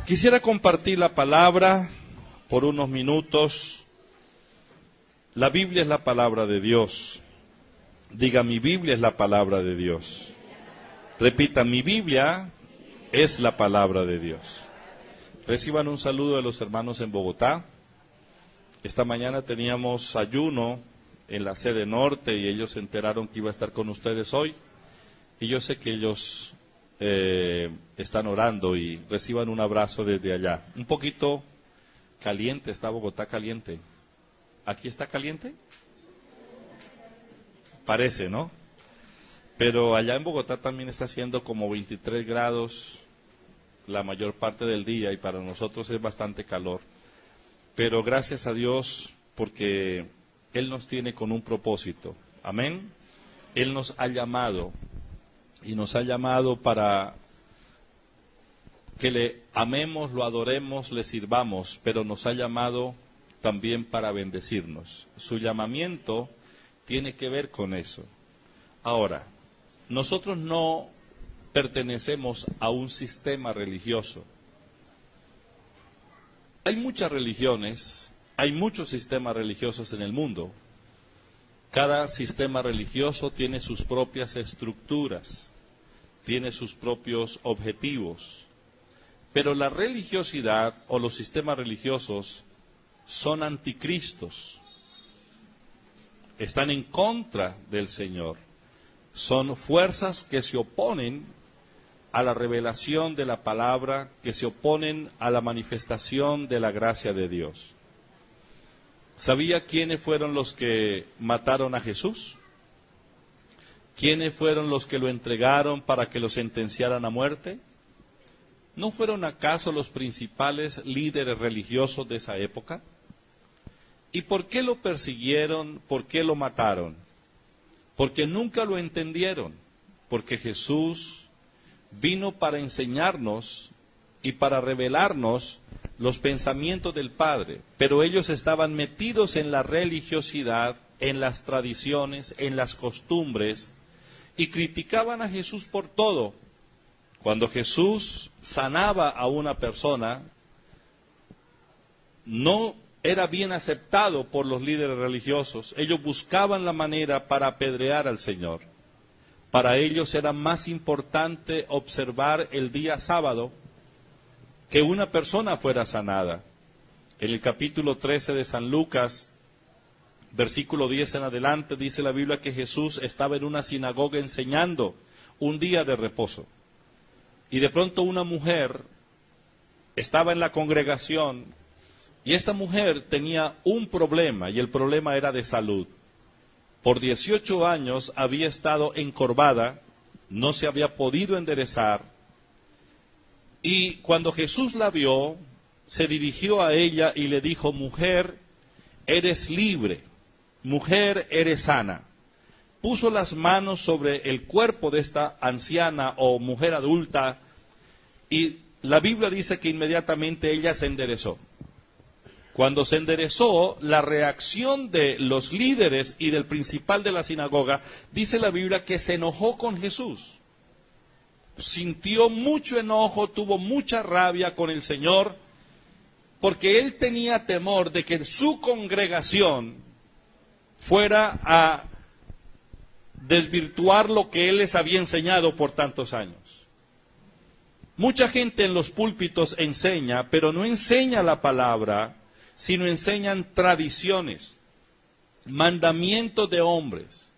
Quisiera compartir la palabra por unos minutos. La Biblia es la palabra de Dios. Diga, mi Biblia es la palabra de Dios. Repita, mi Biblia es la palabra de Dios. Reciban un saludo de los hermanos en Bogotá. Esta mañana teníamos ayuno en la sede norte y ellos se enteraron que iba a estar con ustedes hoy. Y yo sé que ellos están orando y reciban un abrazo desde allá. Un poquito caliente, está Bogotá caliente. ¿Aquí está caliente? Parece, ¿no? Pero allá en Bogotá también está haciendo como 23 grados la mayor parte del día y para nosotros es bastante calor. Pero gracias a Dios porque Él nos tiene con un propósito. Amén. Él nos ha llamado y nos ha llamado para que le amemos, lo adoremos, le sirvamos, pero nos ha llamado también para bendecirnos. Su llamamiento tiene que ver con eso. Ahora, nosotros no pertenecemos a un sistema religioso. Hay muchas religiones, hay muchos sistemas religiosos en el mundo. Cada sistema religioso tiene sus propias estructuras, tiene sus propios objetivos. Pero la religiosidad o los sistemas religiosos son anticristos. Están en contra del Señor. Son fuerzas que se oponen a la revelación de la palabra, que se oponen a la manifestación de la gracia de Dios. ¿Sabía quiénes fueron los que mataron a Jesús? ¿Quiénes fueron los que lo entregaron para que lo sentenciaran a muerte? ¿No fueron acaso los principales líderes religiosos de esa época? ¿Y por qué lo persiguieron? ¿Por qué lo mataron? Porque nunca lo entendieron. Porque Jesús vino para enseñarnos y para revelarnos los pensamientos del Padre. Pero ellos estaban metidos en la religiosidad, en las tradiciones, en las costumbres, y criticaban a Jesús por todo. Cuando Jesús sanaba a una persona, no era bien aceptado por los líderes religiosos. Ellos buscaban la manera para apedrear al Señor. Para ellos era más importante observar el día sábado que una persona fuera sanada. En el capítulo 13 de San Lucas, versículo 10 en adelante, dice la Biblia que Jesús estaba en una sinagoga enseñando un día de reposo. Y de pronto una mujer estaba en la congregación y esta mujer tenía un problema y el problema era de salud. Por 18 años había estado encorvada, no se había podido enderezar y cuando Jesús la vio, se dirigió a ella y le dijo: mujer, eres libre, mujer, eres sana. Puso las manos sobre el cuerpo de esta anciana o mujer adulta y la Biblia dice que inmediatamente ella se enderezó. Cuando se enderezó, la reacción de los líderes y del principal de la sinagoga, dice la Biblia que se enojó con Jesús. Sintió mucho enojo, tuvo mucha rabia con el Señor, porque él tenía temor de que su congregación fuera a desvirtuar lo que él les había enseñado por tantos años. Mucha gente en los púlpitos enseña, pero no enseña la palabra, sino enseñan tradiciones, mandamientos de hombres,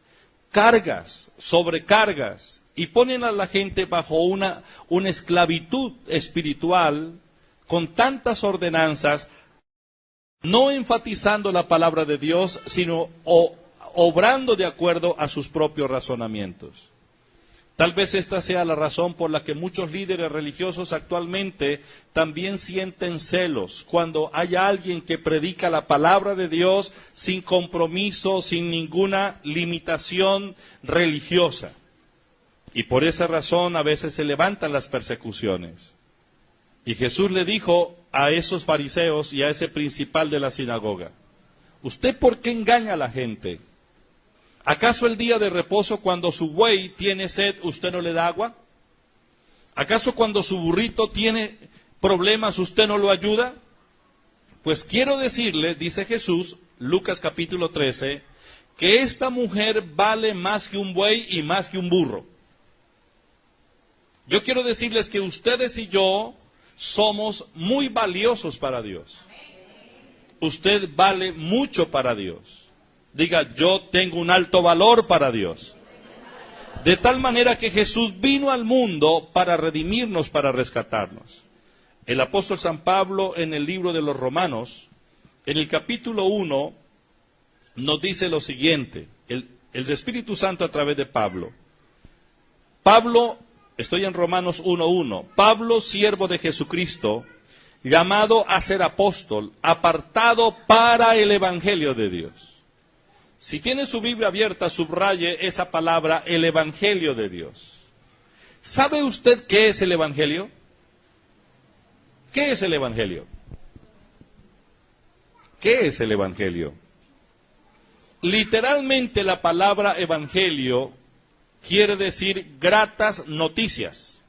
cargas, sobrecargas, y ponen a la gente bajo una esclavitud espiritual con tantas ordenanzas, no enfatizando la palabra de Dios, sino obrando de acuerdo a sus propios razonamientos. Tal vez esta sea la razón por la que muchos líderes religiosos actualmente también sienten celos cuando hay alguien que predica la palabra de Dios sin compromiso, sin ninguna limitación religiosa. Y por esa razón a veces se levantan las persecuciones. Y Jesús le dijo a esos fariseos y a ese principal de la sinagoga: ¿usted por qué engaña a la gente? ¿Acaso el día de reposo, cuando su buey tiene sed, usted no le da agua? ¿Acaso cuando su burrito tiene problemas usted no lo ayuda? Pues quiero decirle, dice Jesús, Lucas capítulo 13, que esta mujer vale más que un buey y más que un burro. Yo quiero decirles que ustedes y yo somos muy valiosos para Dios. Usted vale mucho para Dios. Diga, yo tengo un alto valor para Dios. De tal manera que Jesús vino al mundo para redimirnos, para rescatarnos. El apóstol San Pablo en el libro de los Romanos, en el capítulo 1, nos dice lo siguiente, el Espíritu Santo a través de Pablo. Pablo, estoy en Romanos 1:1, Pablo, siervo de Jesucristo, llamado a ser apóstol, apartado para el Evangelio de Dios. Si tiene su Biblia abierta, subraye esa palabra, el Evangelio de Dios. ¿Sabe usted qué es el Evangelio? ¿Qué es el Evangelio? ¿Qué es el Evangelio? Literalmente la palabra Evangelio quiere decir gratas noticias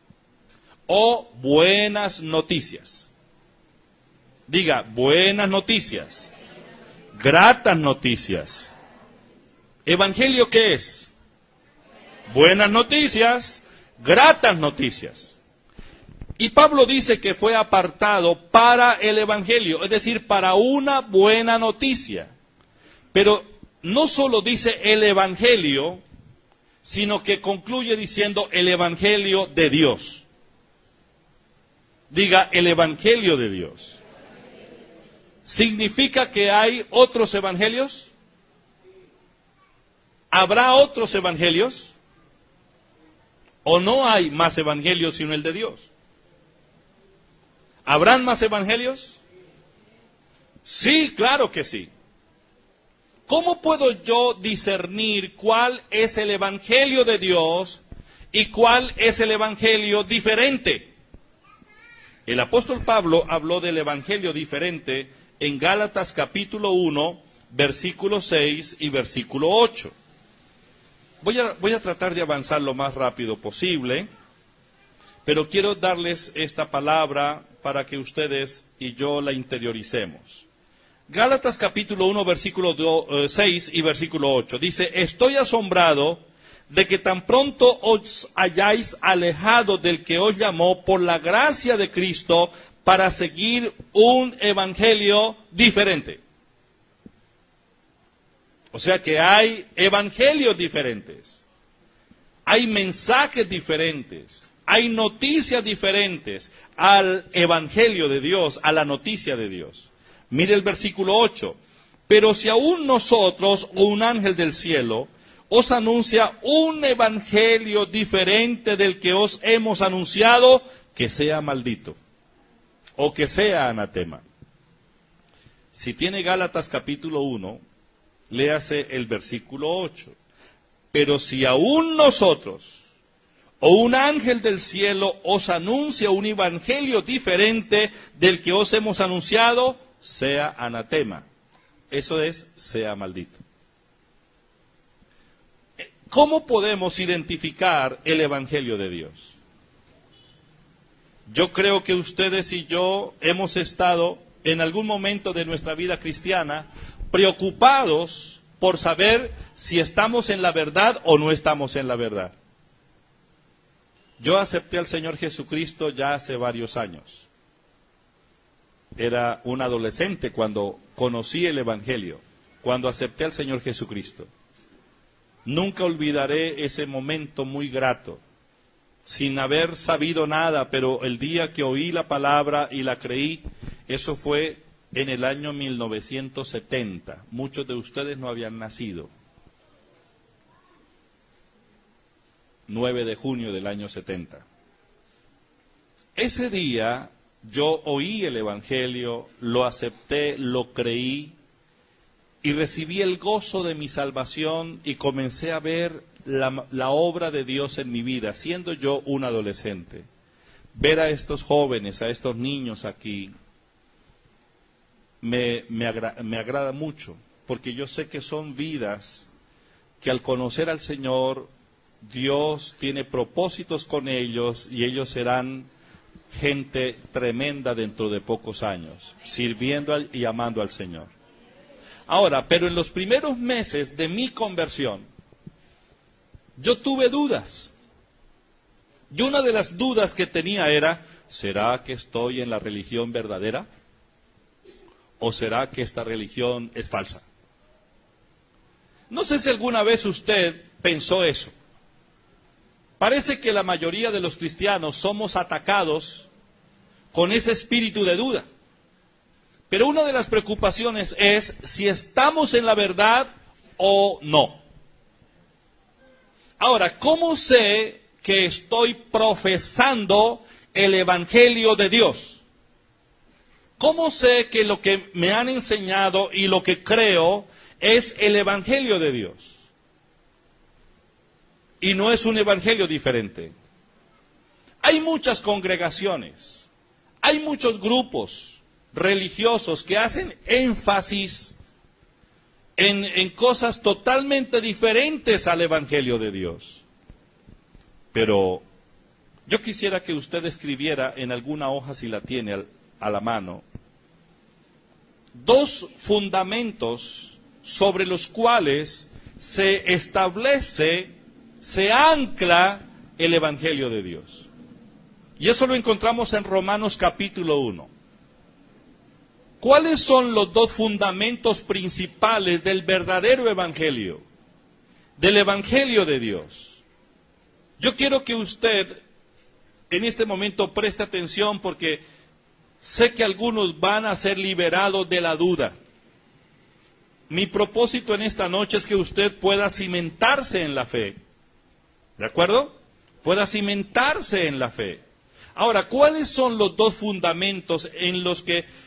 o buenas noticias. Diga, buenas noticias, gratas noticias. ¿Evangelio qué es? Buenas noticias, gratas noticias. Y Pablo dice que fue apartado para el Evangelio, es decir, para una buena noticia. Pero no solo dice el Evangelio, sino que concluye diciendo el Evangelio de Dios. Diga, el Evangelio de Dios. ¿Significa que hay otros evangelios? ¿Habrá otros evangelios? ¿O no hay más evangelios sino el de Dios? ¿Habrán más evangelios? Sí, claro que sí. ¿Cómo puedo yo discernir cuál es el evangelio de Dios y cuál es el evangelio diferente? El apóstol Pablo habló del evangelio diferente en Gálatas capítulo 1, versículo 6 y versículo 8. Voy a tratar de avanzar lo más rápido posible, pero quiero darles esta palabra para que ustedes y yo la interioricemos. Gálatas capítulo 1, versículo 6 y versículo 8. Dice, estoy asombrado de que tan pronto os hayáis alejado del que os llamó por la gracia de Cristo para seguir un evangelio diferente. O sea que hay evangelios diferentes, hay mensajes diferentes, hay noticias diferentes al evangelio de Dios, a la noticia de Dios. Mire el versículo 8. Pero si aún nosotros o un ángel del cielo os anuncia un evangelio diferente del que os hemos anunciado, que sea maldito o que sea anatema. Si tiene Gálatas capítulo 1, léase el versículo 8. Pero si aún nosotros o un ángel del cielo os anuncia un evangelio diferente del que os hemos anunciado, sea anatema. Eso es, sea maldito. ¿Cómo podemos identificar el evangelio de Dios? Yo creo que ustedes y yo hemos estado en algún momento de nuestra vida cristiana preocupados por saber si estamos en la verdad o no estamos en la verdad. Yo acepté al Señor Jesucristo ya hace varios años. Era un adolescente cuando conocí el Evangelio, cuando acepté al Señor Jesucristo. Nunca olvidaré ese momento muy grato, sin haber sabido nada, pero el día que oí la palabra y la creí, eso fue en el año 1970. Muchos de ustedes no habían nacido. 9 de junio del año 70. Ese día yo oí el Evangelio, lo acepté, lo creí y recibí el gozo de mi salvación y comencé a ver la obra de Dios en mi vida, siendo yo un adolescente. Ver a estos jóvenes, a estos niños aquí, me agrada mucho, porque yo sé que son vidas que al conocer al Señor, Dios tiene propósitos con ellos y ellos serán gente tremenda dentro de pocos años, sirviendo y amando al Señor. Ahora, pero en los primeros meses de mi conversión, yo tuve dudas. Y una de las dudas que tenía era, ¿será que estoy en la religión verdadera? ¿O será que esta religión es falsa? No sé si alguna vez usted pensó eso. Parece que la mayoría de los cristianos somos atacados con ese espíritu de duda. Pero una de las preocupaciones es si estamos en la verdad o no. Ahora, ¿cómo sé que estoy profesando el Evangelio de Dios? ¿Cómo sé que lo que me han enseñado y lo que creo es el Evangelio de Dios? Y no es un evangelio diferente. Hay muchas congregaciones, hay muchos grupos religiosos que hacen énfasis en cosas totalmente diferentes al evangelio de Dios. Pero yo quisiera que usted escribiera en alguna hoja, si la tiene a la mano, 2 fundamentos sobre los cuales se establece, se ancla el Evangelio de Dios. Y eso lo encontramos en Romanos capítulo 1. ¿Cuáles son los 2 fundamentos principales del verdadero Evangelio? Del Evangelio de Dios. Yo quiero que usted en este momento preste atención porque sé que algunos van a ser liberados de la duda. Mi propósito en esta noche es que usted pueda cimentarse en la fe. ¿De acuerdo? Pueda cimentarse en la fe. Ahora, ¿cuáles son los 2 fundamentos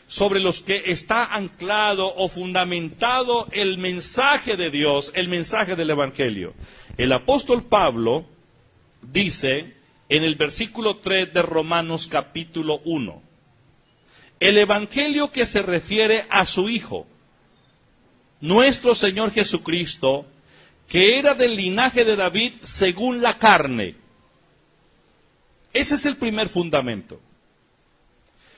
sobre los que está anclado o fundamentado el mensaje de Dios, el mensaje del Evangelio? El apóstol Pablo dice en el versículo 3 de Romanos capítulo 1, el Evangelio que se refiere a su Hijo, nuestro Señor Jesucristo, que era del linaje de David según la carne. Ese es el primer fundamento.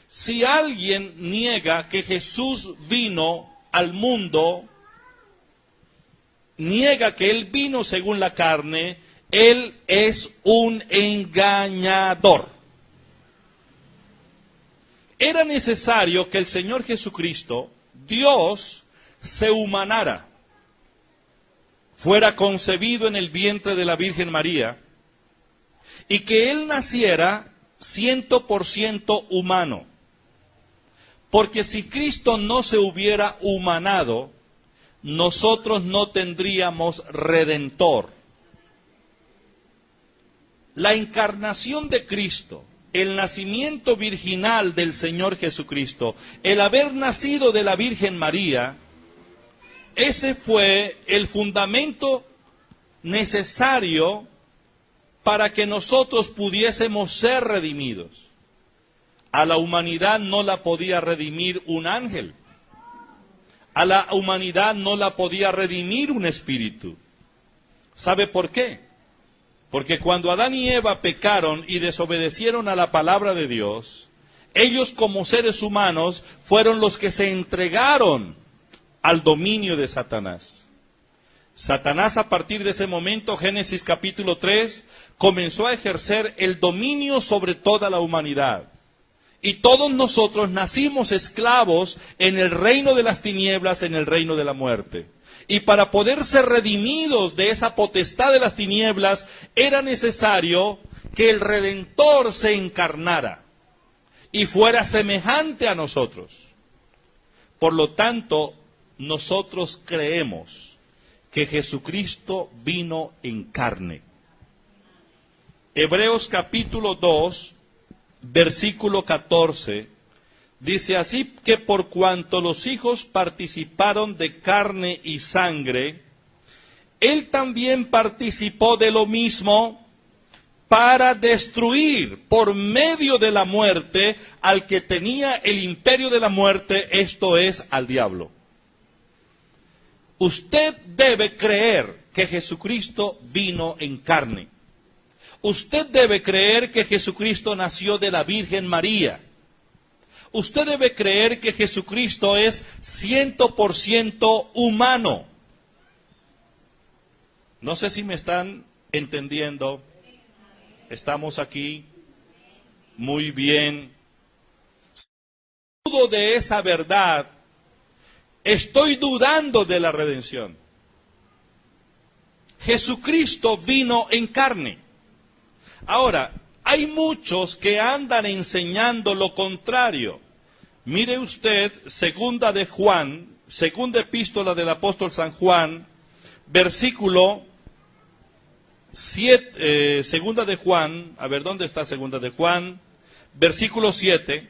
Si alguien niega que Jesús vino al mundo, niega que Él vino según la carne, Él es un engañador. Era necesario que el Señor Jesucristo, Dios, se humanara, fuera concebido en el vientre de la Virgen María, y que Él naciera 100% humano. Porque si Cristo no se hubiera humanado, nosotros no tendríamos redentor. La encarnación de Cristo, el nacimiento virginal del Señor Jesucristo, el haber nacido de la Virgen María, ese fue el fundamento necesario para que nosotros pudiésemos ser redimidos. A la humanidad no la podía redimir un ángel. A la humanidad no la podía redimir un espíritu. ¿Sabe por qué? Porque cuando Adán y Eva pecaron y desobedecieron a la palabra de Dios, ellos como seres humanos fueron los que se entregaron al dominio de Satanás. Satanás, a partir de ese momento, Génesis capítulo 3, comenzó a ejercer el dominio sobre toda la humanidad. Y todos nosotros nacimos esclavos en el reino de las tinieblas, en el reino de la muerte. Y para poder ser redimidos de esa potestad de las tinieblas, era necesario que el Redentor se encarnara y fuera semejante a nosotros. Por lo tanto, nosotros creemos que Jesucristo vino en carne. Hebreos capítulo 2, versículo 14, dice: así que por cuanto los hijos participaron de carne y sangre, Él también participó de lo mismo para destruir por medio de la muerte al que tenía el imperio de la muerte, esto es, al diablo. Usted debe creer que Jesucristo vino en carne. Usted debe creer que Jesucristo nació de la Virgen María. Usted debe creer que Jesucristo es 100% humano. No sé si me están entendiendo. Estamos aquí. Muy bien. Si dudo de esa verdad, estoy dudando de la redención. Jesucristo vino en carne. Ahora, hay muchos que andan enseñando lo contrario. Mire usted, segunda epístola del apóstol San Juan, versículo 7, segunda de Juan, a ver, ¿dónde está segunda de Juan? Versículo 7,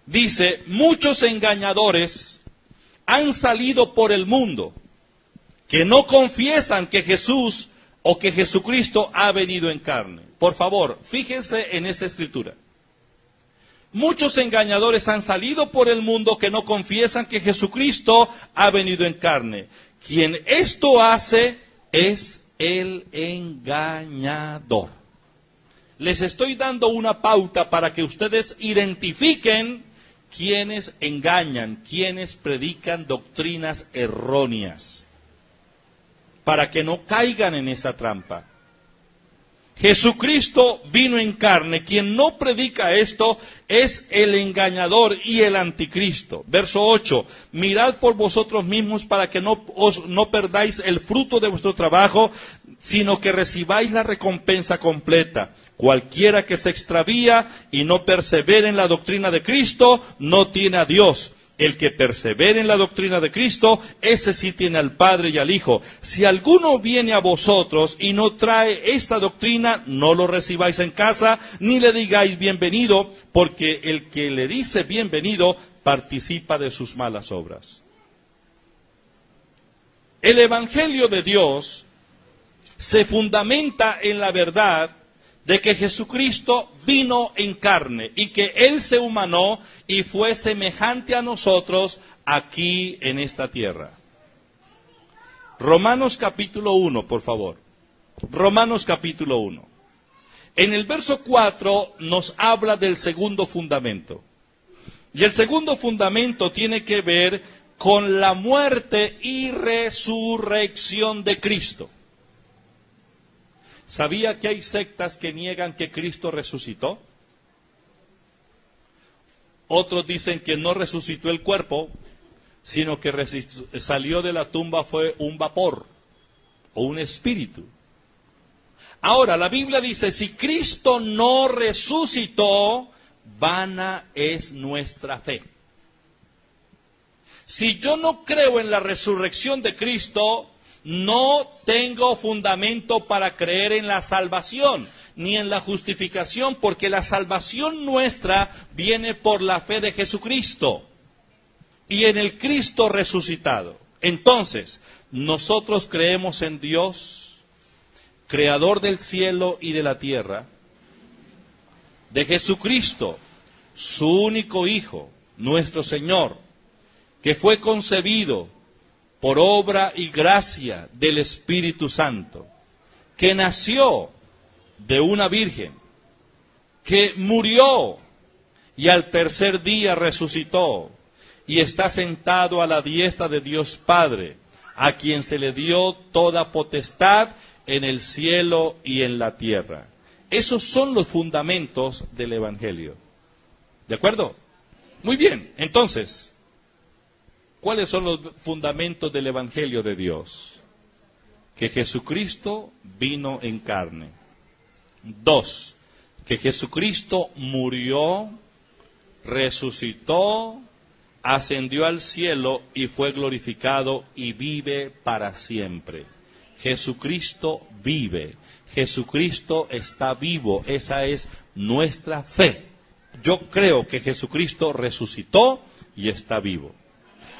dice, muchos engañadores han salido por el mundo, que no confiesan que Jesús o que Jesucristo ha venido en carne. Por favor, fíjense en esa escritura. Muchos engañadores han salido por el mundo que no confiesan que Jesucristo ha venido en carne. Quien esto hace es el engañador. Les estoy dando una pauta para que ustedes identifiquen quienes engañan, quienes predican doctrinas erróneas, para que no caigan en esa trampa. Jesucristo vino en carne. Quien no predica esto es el engañador y el anticristo. Verso 8. Mirad por vosotros mismos para que no perdáis el fruto de vuestro trabajo, sino que recibáis la recompensa completa. Cualquiera que se extravía y no persevere en la doctrina de Cristo, no tiene a Dios. El que persevere en la doctrina de Cristo, ese sí tiene al Padre y al Hijo. Si alguno viene a vosotros y no trae esta doctrina, no lo recibáis en casa, ni le digáis bienvenido, porque el que le dice bienvenido participa de sus malas obras. El Evangelio de Dios se fundamenta en la verdad de que Jesucristo vino en carne y que Él se humanó y fue semejante a nosotros aquí en esta tierra. Romanos capítulo 1, por favor. Romanos capítulo 1. En el verso 4 nos habla del segundo fundamento. Y el segundo fundamento tiene que ver con la muerte y resurrección de Cristo. ¿Sabía que hay sectas que niegan que Cristo resucitó? Otros dicen que no resucitó el cuerpo, sino que salió de la tumba fue un vapor o un espíritu. Ahora, la Biblia dice, si Cristo no resucitó, vana es nuestra fe. Si yo no creo en la resurrección de Cristo, no tengo fundamento para creer en la salvación, ni en la justificación, porque la salvación nuestra viene por la fe de Jesucristo y en el Cristo resucitado. Entonces, nosotros creemos en Dios, creador del cielo y de la tierra, de Jesucristo, su único Hijo, nuestro Señor, que fue concebido por obra y gracia del Espíritu Santo, que nació de una virgen, que murió y al tercer día resucitó y está sentado a la diestra de Dios Padre, a quien se le dio toda potestad en el cielo y en la tierra. Esos son los fundamentos del Evangelio. ¿De acuerdo? Muy bien, entonces, ¿cuáles son los fundamentos del Evangelio de Dios? Que Jesucristo vino en carne. 2, que Jesucristo murió, resucitó, ascendió al cielo y fue glorificado y vive para siempre. Jesucristo vive. Jesucristo está vivo. Esa es nuestra fe. Yo creo que Jesucristo resucitó y está vivo.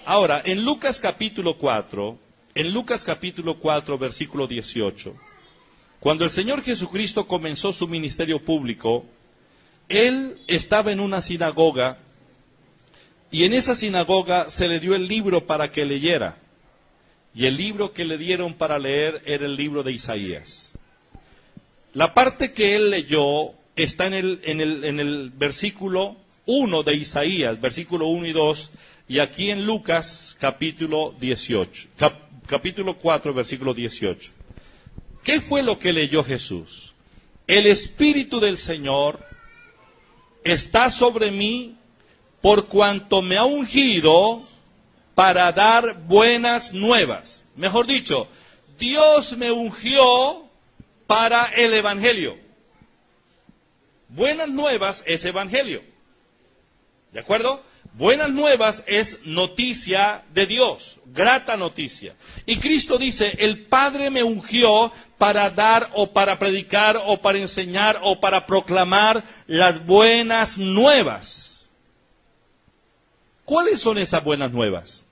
Ahora, en Lucas capítulo 4, versículo 18, cuando el Señor Jesucristo comenzó su ministerio público, Él estaba en una sinagoga, y en esa sinagoga se le dio el libro para que leyera, y el libro que le dieron para leer era el libro de Isaías. La parte que él leyó está en el versículo 1 de Isaías, versículo 1 y 2, y aquí en Lucas capítulo 18, capítulo 4, versículo 18. ¿Qué fue lo que leyó Jesús? El Espíritu del Señor está sobre mí por cuanto me ha ungido para dar buenas nuevas. Mejor dicho, Dios me ungió para el Evangelio. Buenas nuevas es Evangelio. ¿De acuerdo? Buenas nuevas es noticia de Dios, grata noticia. Y Cristo dice, el Padre me ungió para dar o para predicar o para enseñar o para proclamar las buenas nuevas. ¿Cuáles son esas buenas nuevas?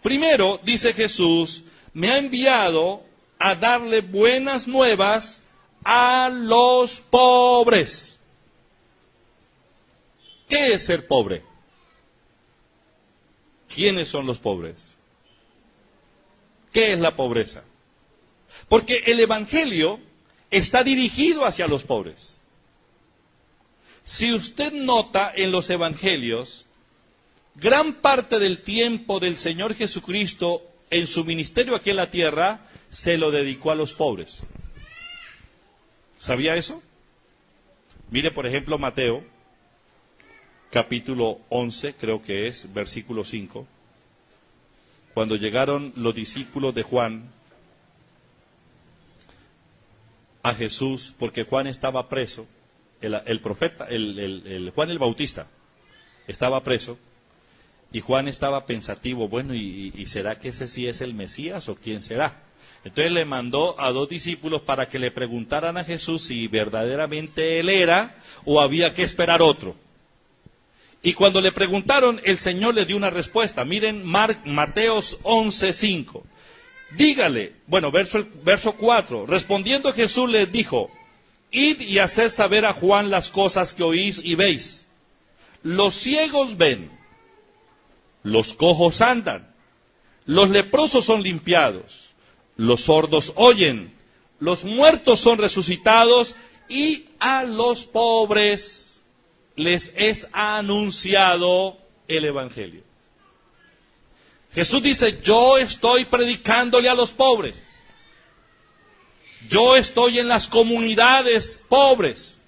Primero, dice Jesús, me ha enviado a darle buenas nuevas a los pobres. ¿Qué es ser pobre? ¿Quiénes son los pobres? ¿Qué es la pobreza? Porque el Evangelio está dirigido hacia los pobres. Si usted nota en los Evangelios, gran parte del tiempo del Señor Jesucristo en su ministerio aquí en la tierra se lo dedicó a los pobres. ¿Sabía eso? Mire, por ejemplo, Mateo, capítulo 11, creo que es, versículo 5. Cuando llegaron los discípulos de Juan a Jesús, porque Juan estaba preso, el profeta, Juan el Bautista estaba preso, y Juan estaba pensativo, bueno, ¿y será que ese sí es el Mesías o quién será? Entonces le mandó a 2 discípulos para que le preguntaran a Jesús si verdaderamente él era o había que esperar otro. Y cuando le preguntaron, el Señor le dio una respuesta. Miren Mateos 11:5. Dígale, bueno, verso 4. Respondiendo Jesús les dijo, id y haced saber a Juan las cosas que oís y veis. Los ciegos ven, los cojos andan, los leprosos son limpiados, los sordos oyen, los muertos son resucitados y a los pobres les es anunciado el Evangelio. Jesús dice, yo estoy predicándole a los pobres. Yo estoy en las comunidades pobres.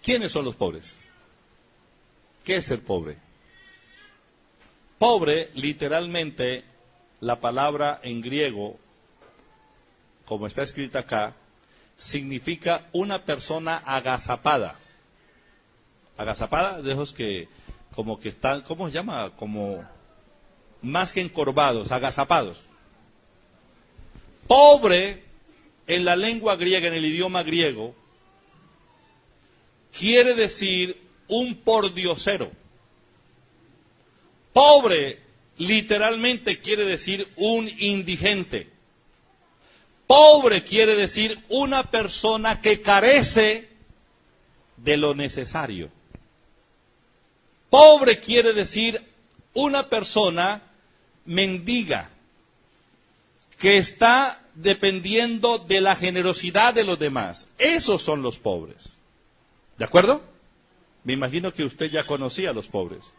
¿Quiénes son los pobres? ¿Qué es ser pobre? Pobre, literalmente, la palabra en griego, como está escrita acá, significa una persona agazapada. Agazapada, de esos que, como que están, ¿cómo se llama? Como, más que encorvados, agazapados. Pobre, en la lengua griega, en el idioma griego, quiere decir un pordiosero. Pobre, literalmente quiere decir un indigente. Pobre quiere decir una persona que carece de lo necesario. Pobre quiere decir una persona mendiga, que está dependiendo de la generosidad de los demás. Esos son los pobres. ¿De acuerdo? Me imagino que usted ya conocía a los pobres.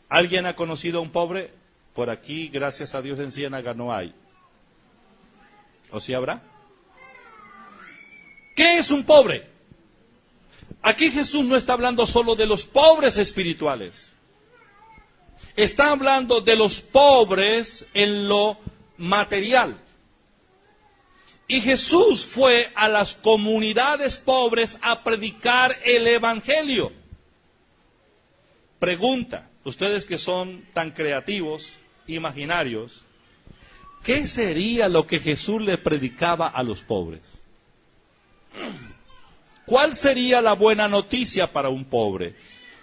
¿Alguien ha conocido a un pobre? Por aquí, gracias a Dios, en Ciénaga no hay. ¿O sí habrá? ¿Qué es un pobre? Aquí Jesús no está hablando solo de los pobres espirituales. Está hablando de los pobres en lo material. Y Jesús fue a las comunidades pobres a predicar el Evangelio. Pregunta, ustedes que son tan creativos, imaginarios, ¿qué sería lo que Jesús le predicaba a los pobres? ¿Cuál sería la buena noticia para un pobre?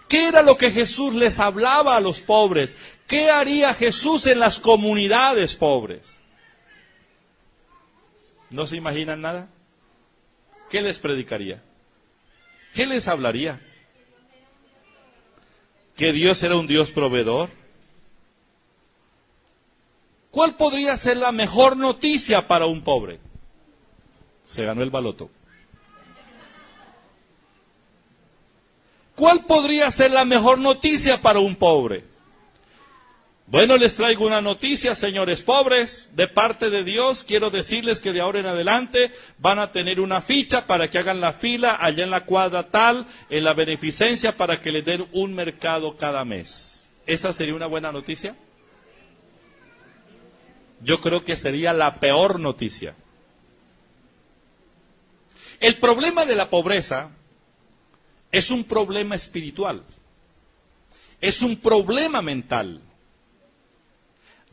¿Qué era lo que Jesús les hablaba a los pobres? ¿Qué haría Jesús en las comunidades pobres? ¿No se imaginan nada? ¿Qué les predicaría? ¿Qué les hablaría? ¿Que Dios era un Dios proveedor? ¿Cuál podría ser la mejor noticia para un pobre? Se ganó el baloto. ¿Cuál podría ser la mejor noticia para un pobre? Bueno, les traigo una noticia, señores pobres, de parte de Dios. Quiero decirles que de ahora en adelante van a tener una ficha para que hagan la fila allá en la cuadra tal, en la beneficencia, para que les den un mercado cada mes. ¿Esa sería una buena noticia? Yo creo que sería la peor noticia. El problema de la pobreza es un problema espiritual, es un problema mental.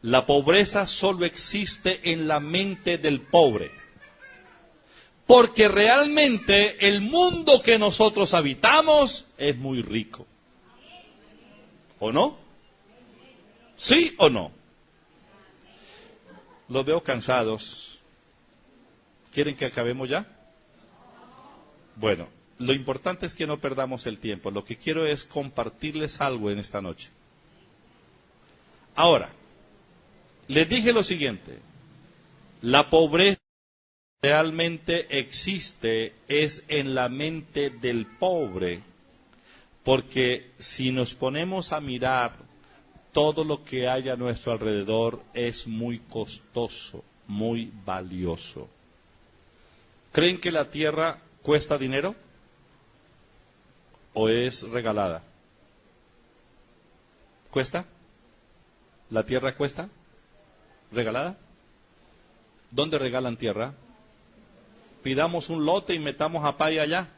La pobreza solo existe en la mente del pobre, porque realmente el mundo que nosotros habitamos es muy rico. ¿O no? ¿Sí o no? Los veo cansados. ¿Quieren que acabemos ya? Bueno, lo importante es que no perdamos el tiempo. Lo que quiero es compartirles algo en esta noche. Ahora, les dije lo siguiente: la pobreza realmente existe es en la mente del pobre, porque si nos ponemos a mirar, todo lo que hay a nuestro alrededor es muy costoso, muy valioso. ¿Creen que la tierra cuesta dinero o es regalada? ¿Cuesta? ¿La tierra cuesta? ¿Regalada? ¿Dónde regalan tierra? Pidamos un lote y metamos a pay allá.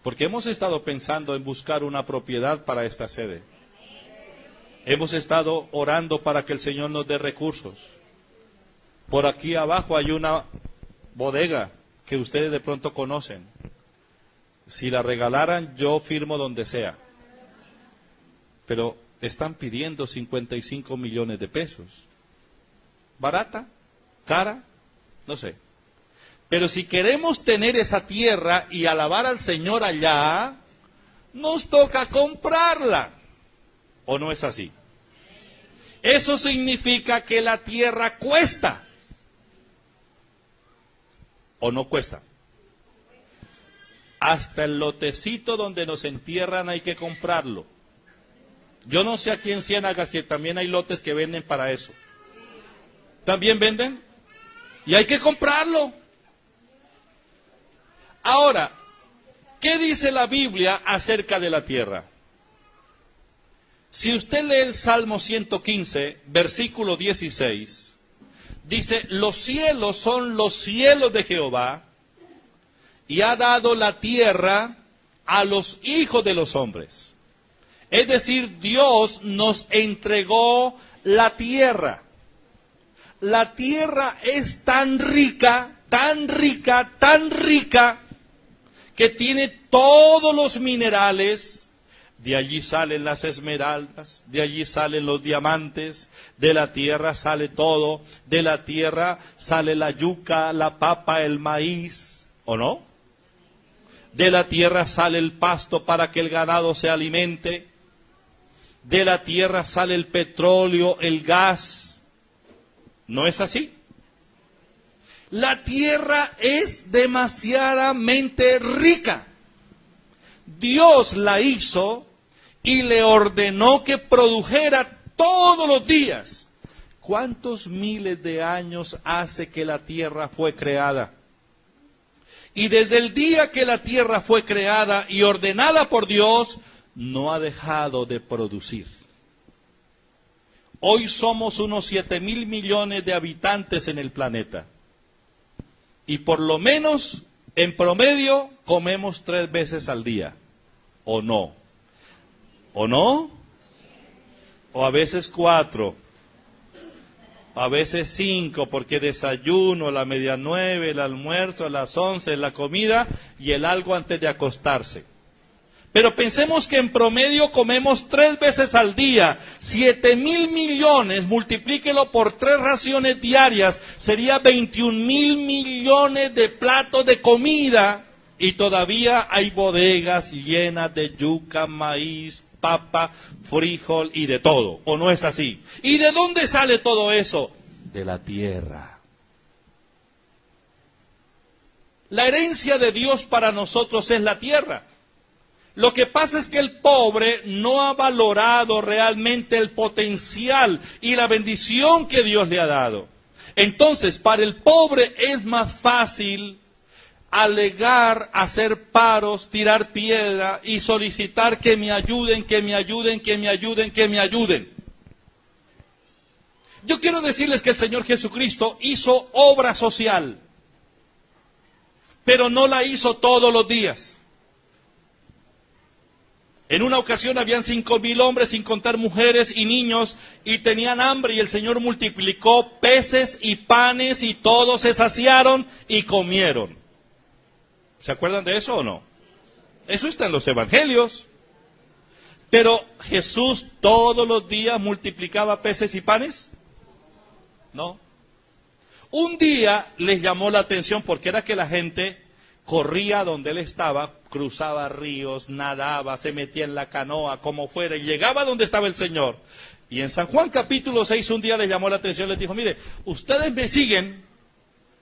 Porque hemos estado pensando en buscar una propiedad para esta sede. Hemos estado orando para que el Señor nos dé recursos. Por aquí abajo hay una bodega que ustedes de pronto conocen. Si la regalaran, yo firmo donde sea. Pero están pidiendo 55 millones de pesos. ¿Barata? ¿Cara? No sé. Pero si queremos tener esa tierra y alabar al Señor allá, nos toca comprarla. ¿O no es así? Eso significa que la tierra cuesta. ¿O no cuesta? Hasta el lotecito donde nos entierran hay que comprarlo. Yo no sé aquí en Ciénaga si también hay lotes que venden para eso. ¿También venden? Y hay que comprarlo. Ahora, ¿qué dice la Biblia acerca de la tierra? Si usted lee el Salmo 115, versículo 16, dice: los cielos son los cielos de Jehová, y ha dado la tierra a los hijos de los hombres. Es decir, Dios nos entregó la tierra. La tierra es tan rica, tan rica, tan rica, que tiene todos los minerales. De allí salen las esmeraldas, de allí salen los diamantes, de la tierra sale todo, de la tierra sale la yuca, la papa, el maíz, ¿o no? De la tierra sale el pasto para que el ganado se alimente, de la tierra sale el petróleo, el gas. ¿No es así? La tierra es demasiadamente rica. Dios la hizo y le ordenó que produjera todos los días. ¿Cuántos miles de años hace que la tierra fue creada? Y desde el día que la tierra fue creada y ordenada por Dios, no ha dejado de producir. Hoy somos unos 7.000 millones de habitantes en el planeta. Y por lo menos, en promedio, comemos 3 veces al día. ¿O no? ¿O no? O a veces 4. A veces 5, porque desayuno, la 9:30, el almuerzo, a las 11, la comida y el algo antes de acostarse. Pero pensemos que en promedio comemos 3 veces al día. 7.000 millones, multiplíquelo por 3 raciones diarias, sería 21.000 millones de platos de comida. Y todavía hay bodegas llenas de yuca, maíz, papa, frijol y de todo. ¿O no es así? ¿Y de dónde sale todo eso? De la tierra. La herencia de Dios para nosotros es la tierra. Lo que pasa es que el pobre no ha valorado realmente el potencial y la bendición que Dios le ha dado. Entonces, para el pobre es más fácil alegar, hacer paros, tirar piedra y solicitar que me ayuden, que me ayuden, que me ayuden, que me ayuden. Yo quiero decirles que el Señor Jesucristo hizo obra social, pero no la hizo todos los días. En una ocasión habían 5,000 hombres, sin contar mujeres y niños, y tenían hambre, y el Señor multiplicó peces y panes, y todos se saciaron y comieron. ¿Se acuerdan de eso o no? Eso está en los evangelios. Pero ¿Jesús todos los días multiplicaba peces y panes? No. Un día les llamó la atención porque era que la gente corría donde él estaba, cruzaba ríos, nadaba, se metía en la canoa, como fuera, y llegaba donde estaba el Señor. Y en San Juan capítulo 6 un día les llamó la atención, les dijo, mire, ustedes me siguen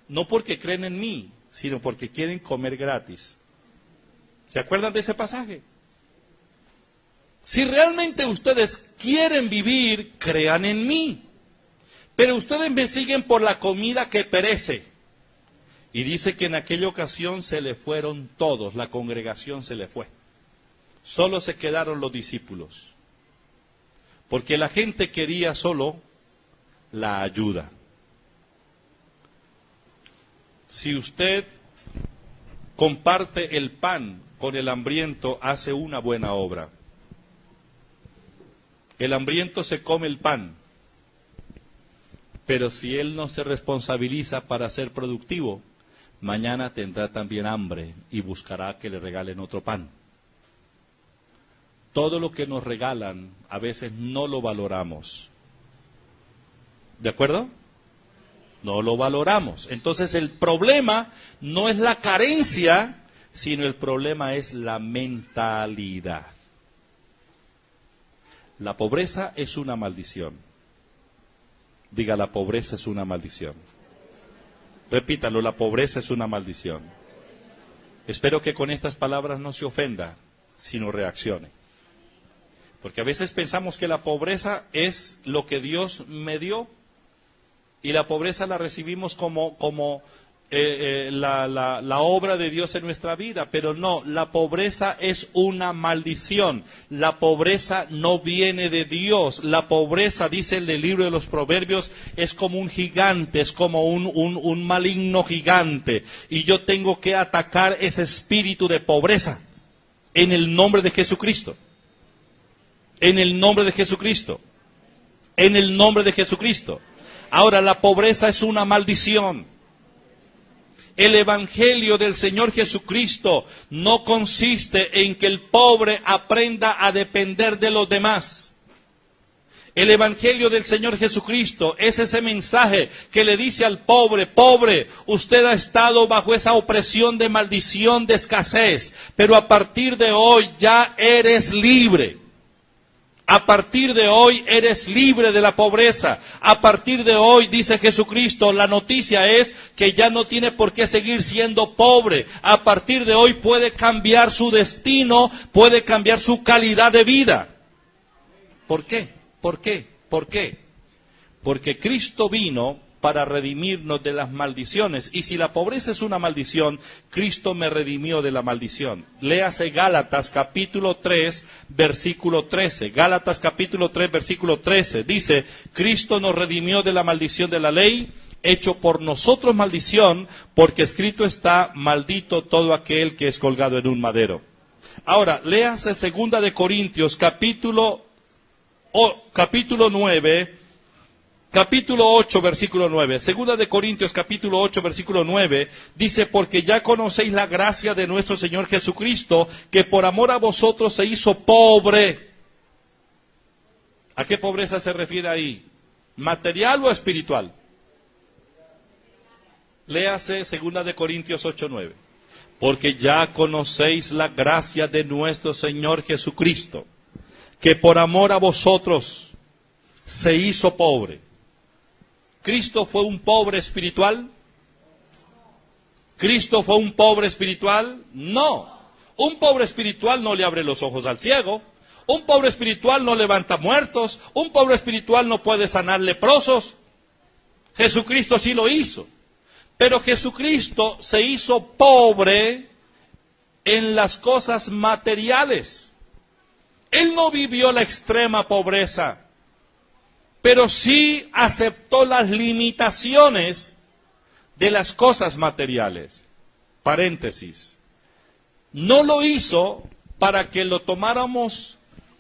no porque creen en mí, sino porque quieren comer gratis. ¿Se acuerdan de ese pasaje? Si realmente ustedes quieren vivir, crean en mí. Pero ustedes me siguen por la comida que perece. Y dice que en aquella ocasión se le fueron todos, la congregación se le fue. Solo se quedaron los discípulos. Porque la gente quería solo la ayuda. Si usted comparte el pan con el hambriento, hace una buena obra. El hambriento se come el pan, pero si él no se responsabiliza para ser productivo, mañana tendrá también hambre y buscará que le regalen otro pan. Todo lo que nos regalan a veces no lo valoramos. ¿De acuerdo? No lo valoramos. Entonces el problema no es la carencia, sino el problema es la mentalidad. La pobreza es una maldición. Diga, la pobreza es una maldición. Repítalo, la pobreza es una maldición. Espero que con estas palabras no se ofenda, sino reaccione. Porque a veces pensamos que la pobreza es lo que Dios me dio, y la pobreza la recibimos como la obra de Dios en nuestra vida, pero no, la pobreza es una maldición. La pobreza no viene de Dios. La pobreza, dice en el libro de los Proverbios, es como un gigante, es como un maligno gigante. Y yo tengo que atacar ese espíritu de pobreza en el nombre de Jesucristo. En el nombre de Jesucristo. En el nombre de Jesucristo. Ahora, la pobreza es una maldición. El Evangelio del Señor Jesucristo no consiste en que el pobre aprenda a depender de los demás. El Evangelio del Señor Jesucristo es ese mensaje que le dice al pobre, pobre, usted ha estado bajo esa opresión de maldición, de escasez, pero a partir de hoy ya eres libre. A partir de hoy eres libre de la pobreza. A partir de hoy, dice Jesucristo, la noticia es que ya no tiene por qué seguir siendo pobre. A partir de hoy puede cambiar su destino, puede cambiar su calidad de vida. ¿Por qué? ¿Por qué? ¿Por qué? Porque Cristo vino para redimirnos de las maldiciones. Y si la pobreza es una maldición, Cristo me redimió de la maldición. Léase Gálatas capítulo 3, versículo 13. Gálatas capítulo 3, versículo 13. Dice, Cristo nos redimió de la maldición de la ley, hecho por nosotros maldición, porque escrito está, maldito todo aquel que es colgado en un madero. Ahora, léase 2 de Corintios capítulo 9, capítulo 8, versículo 9. Segunda de Corintios, capítulo 8, versículo 9, dice, porque ya conocéis la gracia de nuestro Señor Jesucristo, que por amor a vosotros se hizo pobre. ¿A qué pobreza se refiere ahí? ¿Material o espiritual? Léase Segunda de Corintios 8, 9. Porque ya conocéis la gracia de nuestro Señor Jesucristo, que por amor a vosotros se hizo pobre. ¿Cristo fue un pobre espiritual? ¿Cristo fue un pobre espiritual? No. Un pobre espiritual no le abre los ojos al ciego. Un pobre espiritual no levanta muertos. Un pobre espiritual no puede sanar leprosos. Jesucristo sí lo hizo. Pero Jesucristo se hizo pobre en las cosas materiales. Él no vivió la extrema pobreza, pero sí aceptó las limitaciones de las cosas materiales. Paréntesis. No lo hizo para que lo tomáramos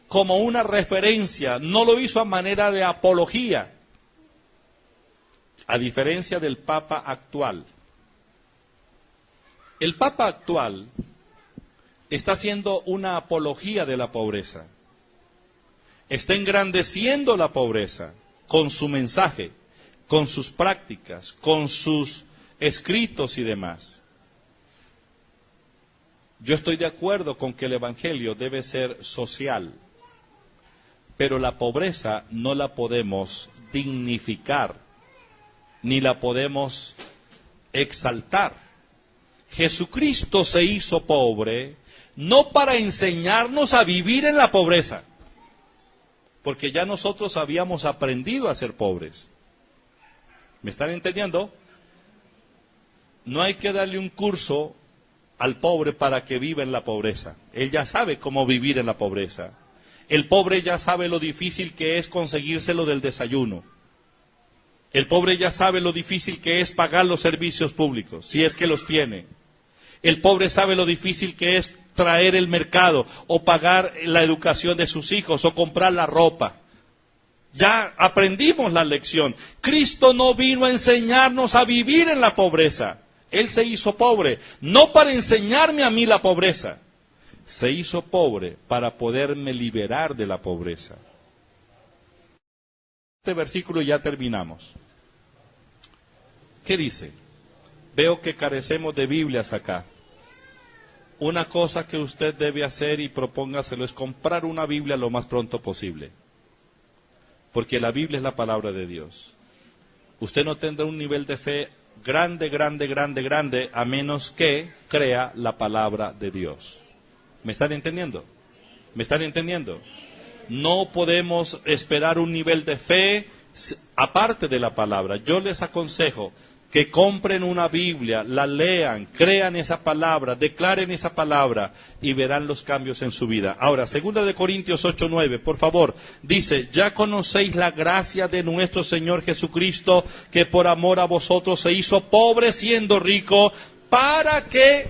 como una referencia, no lo hizo a manera de apología, a diferencia del Papa actual. El Papa actual está haciendo una apología de la pobreza. Está engrandeciendo la pobreza con su mensaje, con sus prácticas, con sus escritos y demás. Yo estoy de acuerdo con que el Evangelio debe ser social, pero la pobreza no la podemos dignificar, ni la podemos exaltar. Jesucristo se hizo pobre, no para enseñarnos a vivir en la pobreza, porque ya nosotros habíamos aprendido a ser pobres. ¿Me están entendiendo? No hay que darle un curso al pobre para que viva en la pobreza. Él ya sabe cómo vivir en la pobreza. El pobre ya sabe lo difícil que es conseguírselo del desayuno. El pobre ya sabe lo difícil que es pagar los servicios públicos, si es que los tiene. El pobre sabe lo difícil que es traer el mercado, o pagar la educación de sus hijos, o comprar la ropa. Ya aprendimos la lección. Cristo no vino a enseñarnos a vivir en la pobreza. Él se hizo pobre, no para enseñarme a mí la pobreza. Se hizo pobre para poderme liberar de la pobreza. Este versículo ya terminamos. ¿Qué dice? Veo que carecemos de Biblias acá. Una cosa que usted debe hacer y propóngaselo es comprar una Biblia lo más pronto posible. Porque la Biblia es la palabra de Dios. Usted no tendrá un nivel de fe grande, a menos que crea la palabra de Dios. ¿Me están entendiendo? ¿Me están entendiendo? No podemos esperar un nivel de fe aparte de la palabra. Yo les aconsejo que compren una Biblia, la lean, crean esa palabra, declaren esa palabra y verán los cambios en su vida. Ahora, 2 Corintios 8:9, por favor, dice: ya conocéis la gracia de nuestro Señor Jesucristo, que por amor a vosotros se hizo pobre siendo rico, para que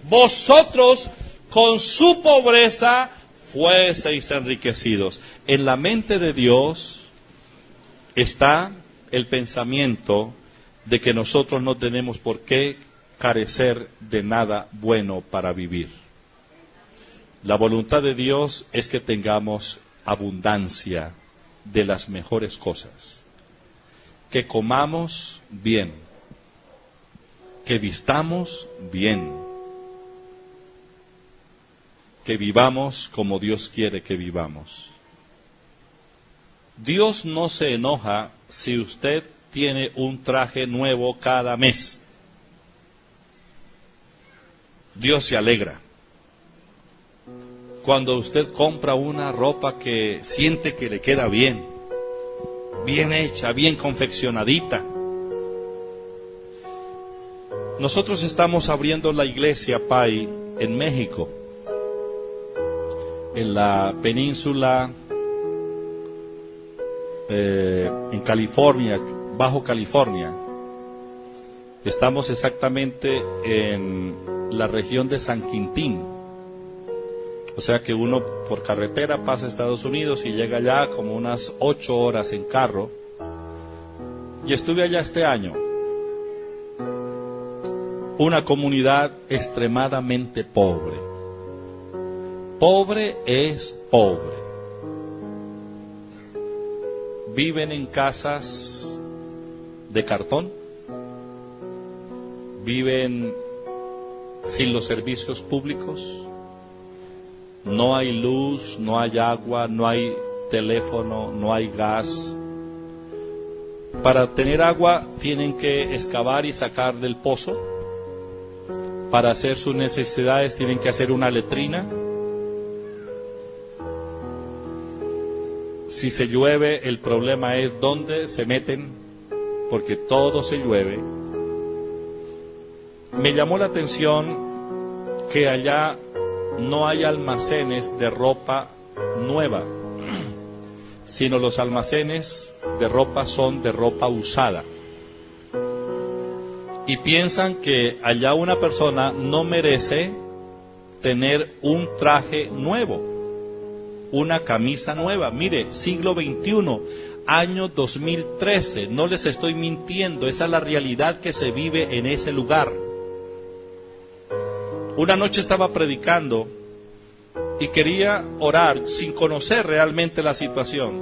vosotros con su pobreza fueseis enriquecidos. En la mente de Dios está el pensamiento de que nosotros no tenemos por qué carecer de nada bueno para vivir. La voluntad de Dios es que tengamos abundancia de las mejores cosas, que comamos bien, que vistamos bien, que vivamos como Dios quiere que vivamos. Dios no se enoja si usted tiene un traje nuevo cada mes. Dios se alegra cuando usted compra una ropa que siente que le queda bien, bien hecha, bien confeccionadita. Nosotros estamos abriendo la iglesia Pai en México, en la península, en California, Bajo California. Estamos exactamente en la región de San Quintín. O sea que uno por carretera pasa a Estados Unidos y llega allá como unas 8 horas en carro. Y estuve allá este año. Una comunidad extremadamente pobre. Pobre es pobre. Viven en casas de cartón, viven sin los servicios públicos, No hay luz, no hay agua, no hay teléfono, no hay gas. Para tener agua tienen que excavar y sacar del pozo. Para hacer sus necesidades tienen que hacer una letrina. Si se llueve, el problema es dónde se meten, porque todo se llueve. Me llamó la atención que allá no hay almacenes de ropa nueva, sino los almacenes de ropa son de ropa usada. Y piensan que allá una persona no merece tener un traje nuevo, una camisa nueva. Mire, siglo XXI, año 2013, no les estoy mintiendo, esa es la realidad que se vive en ese lugar. Una noche estaba predicando y quería orar sin conocer realmente la situación,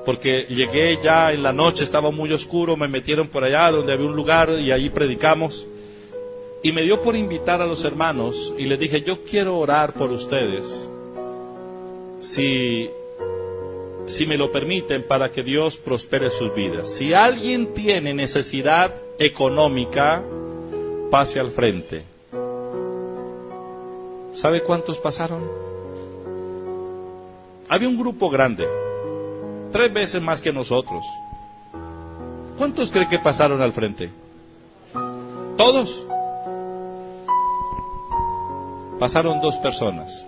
porque llegué ya en la noche, estaba muy oscuro, me metieron por allá donde había un lugar y ahí predicamos, y me dio por invitar a los hermanos y les dije, yo quiero orar por ustedes, si me lo permiten, para que Dios prospere sus vidas. Si alguien tiene necesidad económica, pase al frente. ¿Sabe cuántos pasaron? Había un grupo grande, 3 veces más que nosotros. ¿Cuántos cree que pasaron al frente? ¿Todos? Pasaron 2 personas.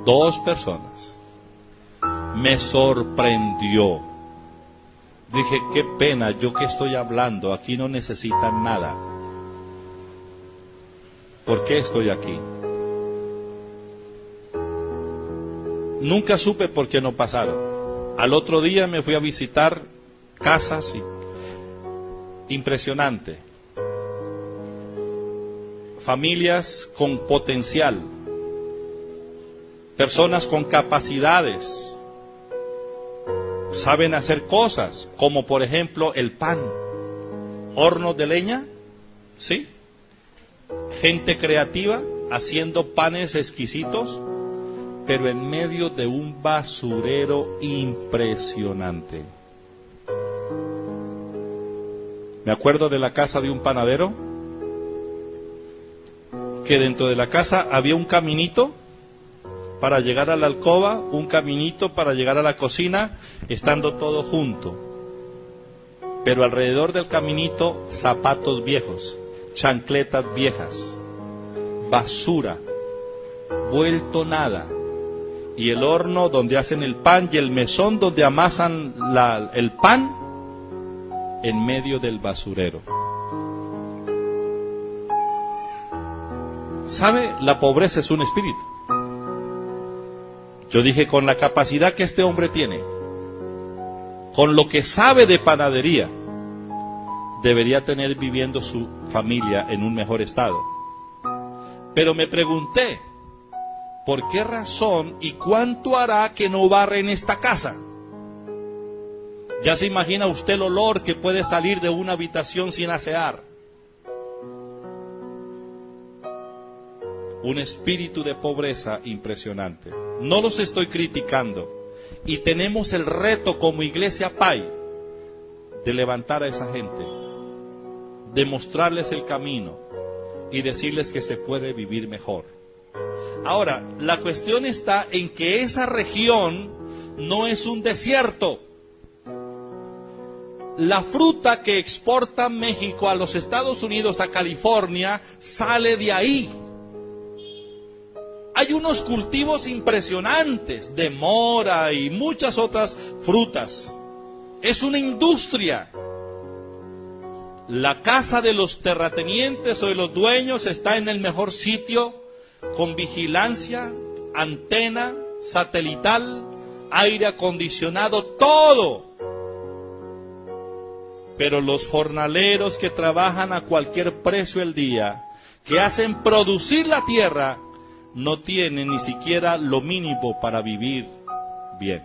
2 personas. Me sorprendió. Dije, qué pena, yo que estoy hablando, aquí no necesitan nada. ¿Por qué estoy aquí? Nunca supe por qué no pasaron. Al otro día me fui a visitar casas impresionante. Familias con potencial. Personas con capacidades. Saben hacer cosas, como por ejemplo el pan. Hornos de leña, ¿sí? Gente creativa haciendo panes exquisitos, pero en medio de un basurero impresionante. Me acuerdo de la casa de un panadero, que dentro de la casa había un caminito para llegar a la alcoba, un caminito para llegar a la cocina, estando todo junto. Pero alrededor del caminito, zapatos viejos, chancletas viejas, basura, vuelto nada. Y el horno donde hacen el pan y el mesón donde amasan el pan, en medio del basurero. ¿Sabe? La pobreza es un espíritu. Yo dije, con la capacidad que este hombre tiene, con lo que sabe de panadería, debería tener viviendo su familia en un mejor estado. Pero me pregunté, ¿por qué razón y cuánto hará que no barre en esta casa? Ya se imagina usted el olor que puede salir de una habitación sin asear. Un espíritu de pobreza impresionante. No los estoy criticando. Y tenemos el reto como Iglesia Pai de levantar a esa gente, de mostrarles el camino y decirles que se puede vivir mejor. Ahora, la cuestión está en que esa región no es un desierto. La fruta que exporta México a los Estados Unidos, a California, sale de ahí. Hay unos cultivos impresionantes de mora y muchas otras frutas. Es una industria. La casa de los terratenientes o de los dueños está en el mejor sitio, con vigilancia, antena, satelital, aire acondicionado, todo. Pero los jornaleros que trabajan a cualquier precio el día, que hacen producir la tierra, no tienen ni siquiera lo mínimo para vivir bien.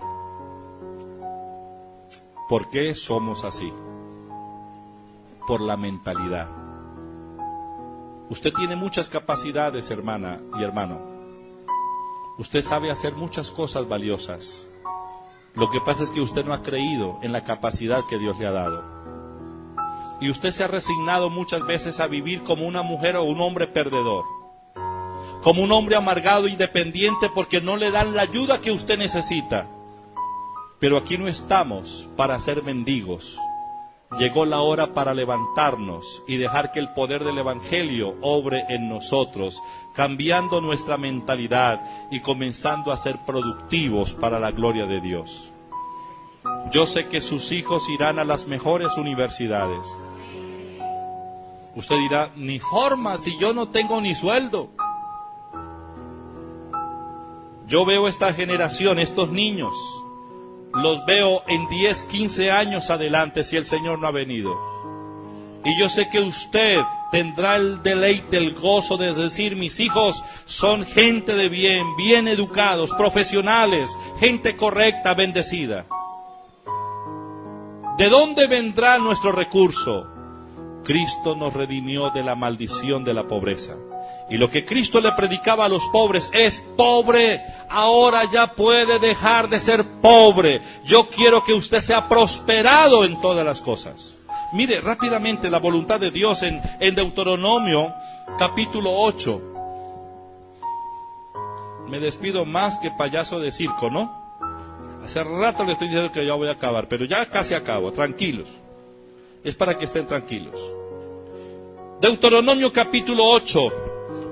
¿Por qué somos así? Por la mentalidad. Usted tiene muchas capacidades, hermana y hermano. Usted sabe hacer muchas cosas valiosas. Lo que pasa es que usted no ha creído en la capacidad que Dios le ha dado. Y usted se ha resignado muchas veces a vivir como una mujer o un hombre perdedor. Como un hombre amargado y dependiente porque no le dan la ayuda que usted necesita. Pero aquí no estamos para ser mendigos. Llegó la hora para levantarnos y dejar que el poder del Evangelio obre en nosotros, cambiando nuestra mentalidad y comenzando a ser productivos para la gloria de Dios. Yo sé que sus hijos irán a las mejores universidades. Usted dirá, ni forma, si yo no tengo ni sueldo. Yo veo esta generación, estos niños, los veo en 10, 15 años adelante si el Señor no ha venido. Y yo sé que usted tendrá el deleite, el gozo de decir, mis hijos son gente de bien, bien educados, profesionales, gente correcta, bendecida. ¿De dónde vendrá nuestro recurso? Cristo nos redimió de la maldición de la pobreza. Y lo que Cristo le predicaba a los pobres es: pobre, ahora ya puede dejar de ser pobre. Yo quiero que usted sea prosperado en todas las cosas. Mire rápidamente la voluntad de Dios en Deuteronomio capítulo 8. Me despido más que payaso de circo, ¿no? Hace rato le estoy diciendo que ya voy a acabar, pero ya casi acabo, tranquilos. Es para que estén tranquilos. Deuteronomio capítulo 8.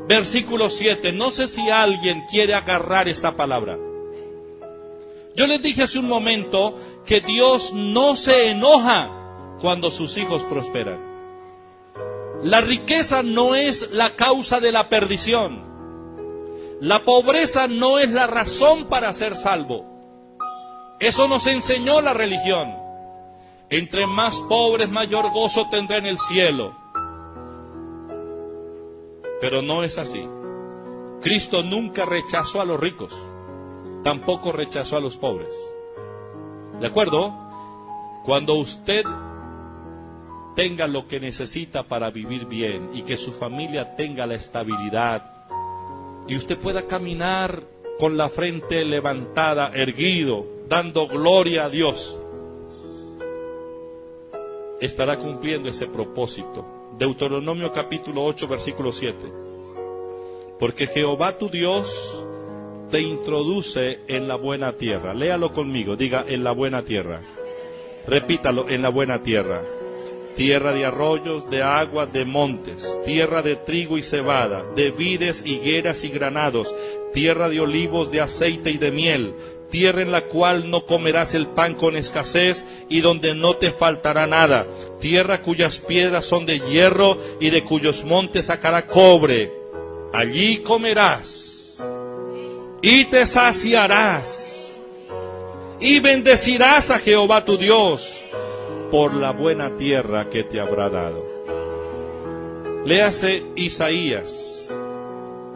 Versículo 7, no sé si alguien quiere agarrar esta palabra. Yo les dije hace un momento que Dios no se enoja cuando sus hijos prosperan. La riqueza no es la causa de la perdición. La pobreza no es la razón para ser salvo. Eso nos enseñó la religión. Entre más pobres, mayor gozo tendrá en el cielo. Pero no es así. Cristo nunca rechazó a los ricos, tampoco rechazó a los pobres. ¿De acuerdo? Cuando usted tenga lo que necesita para vivir bien y que su familia tenga la estabilidad y usted pueda caminar con la frente levantada, erguido, dando gloria a Dios, estará cumpliendo ese propósito. Deuteronomio capítulo 8, versículo 7. Porque Jehová tu Dios te introduce en la buena tierra. Léalo conmigo, diga en la buena tierra. Repítalo, en la buena tierra. Tierra de arroyos, de aguas, de montes, tierra de trigo y cebada, de vides, higueras y granados, tierra de olivos, de aceite y de miel, tierra en la cual no comerás el pan con escasez y donde no te faltará nada, tierra cuyas piedras son de hierro y de cuyos montes sacará cobre. Allí comerás y te saciarás y bendecirás a Jehová tu Dios por la buena tierra que te habrá dado. Léase Isaías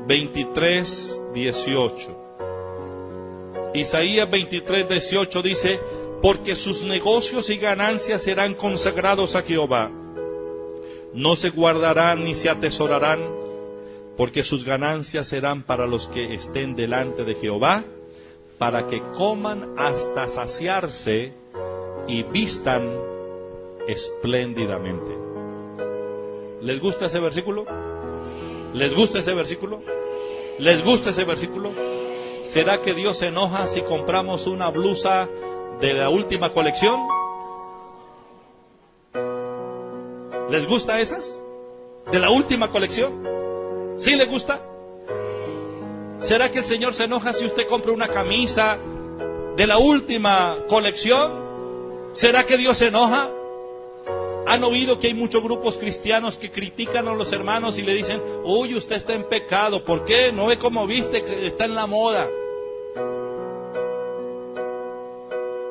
23, 18. Isaías 23, 18 dice: porque sus negocios y ganancias serán consagrados a Jehová. No se guardarán ni se atesorarán, porque sus ganancias serán para los que estén delante de Jehová, para que coman hasta saciarse y vistan espléndidamente. ¿Les gusta ese versículo? ¿Les gusta ese versículo? ¿Les gusta ese versículo? ¿Será que Dios se enoja si compramos una blusa de la última colección? ¿Les gusta esas? ¿De la última colección? ¿Sí les gusta? ¿Será que el Señor se enoja si usted compra una camisa de la última colección? ¿Será que Dios se enoja? ¿Han oído que hay muchos grupos cristianos que critican a los hermanos y le dicen: uy, usted está en pecado? ¿Por qué? ¿No ve cómo viste que está en la moda?